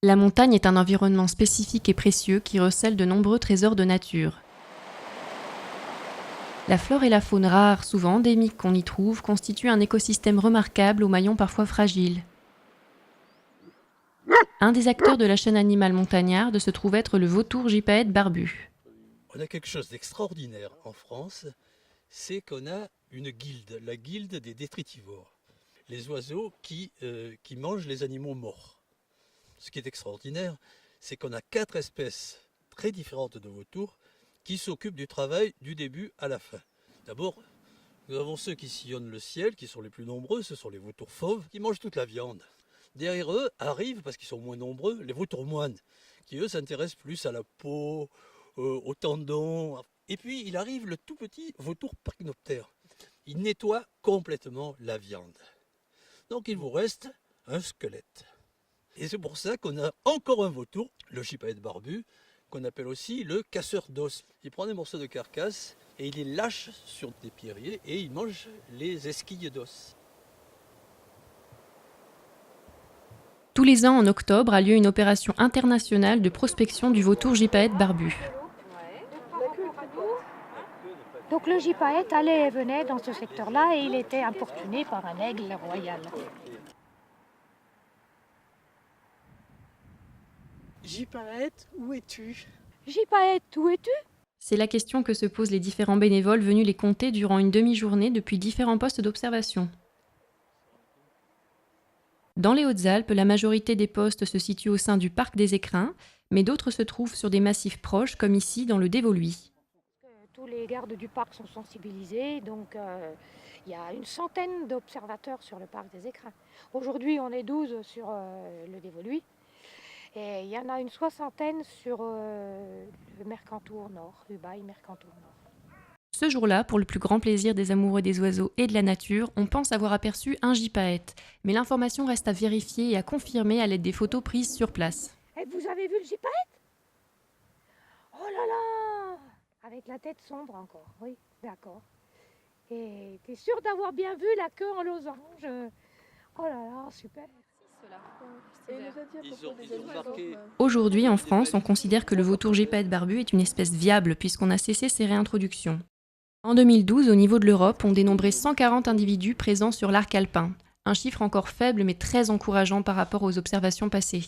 La montagne est un environnement spécifique et précieux qui recèle de nombreux trésors de nature. La flore et la faune rares, souvent endémiques qu'on y trouve, constituent un écosystème remarquable aux maillons parfois fragiles. Un des acteurs de la chaîne animale montagnarde se trouve être le vautour gypaète barbu. On a quelque chose d'extraordinaire en France, c'est qu'on a une guilde, la guilde des détritivores, les oiseaux qui mangent les animaux morts. Ce qui est extraordinaire, c'est qu'on a 4 espèces très différentes de vautours qui s'occupent du travail du début à la fin. D'abord, nous avons ceux qui sillonnent le ciel, qui sont les plus nombreux, ce sont les vautours fauves, qui mangent toute la viande. Derrière eux arrivent, parce qu'ils sont moins nombreux, les vautours moines, qui eux s'intéressent plus à la peau, aux tendons. Et puis il arrive le tout petit vautour parcnoptère. Il nettoie complètement la viande. Donc il vous reste un squelette. Et c'est pour ça qu'on a encore un vautour, le gypaète barbu, qu'on appelle aussi le casseur d'os. Il prend des morceaux de carcasse et il les lâche sur des pierriers et il mange les esquilles d'os. Tous les ans, en octobre, a lieu une opération internationale de prospection du vautour gypaète barbu. Donc le gypaète allait et venait dans ce secteur-là et il était importuné par un aigle royal. Gypaète, où es-tu? Gypaète, où es-tu? C'est la question que se posent les différents bénévoles venus les compter durant une demi-journée depuis différents postes d'observation. Dans les Hautes-Alpes, la majorité des postes se situent au sein du parc des Écrins, mais d'autres se trouvent sur des massifs proches, comme ici dans le Dévoluy. Tous les gardes du parc sont sensibilisés, donc il y a une centaine d'observateurs sur le parc des Écrins. Aujourd'hui, on est 12 sur le Dévoluy. Et il y en a une soixantaine sur le Mercantour Nord, Ubaye-Mercantour Nord. Ce jour-là, pour le plus grand plaisir des amoureux des oiseaux et de la nature, on pense avoir aperçu un gypaète. Mais l'information reste à vérifier et à confirmer à l'aide des photos prises sur place. Et vous avez vu le gypaète? Oh là là! Avec la tête sombre encore, oui, d'accord. Et t'es sûr d'avoir bien vu la queue en losange? Oh là là, super! Aujourd'hui, en France, on considère que le vautour gypaète barbu est une espèce viable puisqu'on a cessé ses réintroductions. En 2012, au niveau de l'Europe, on dénombrait 140 individus présents sur l'arc alpin, un chiffre encore faible mais très encourageant par rapport aux observations passées.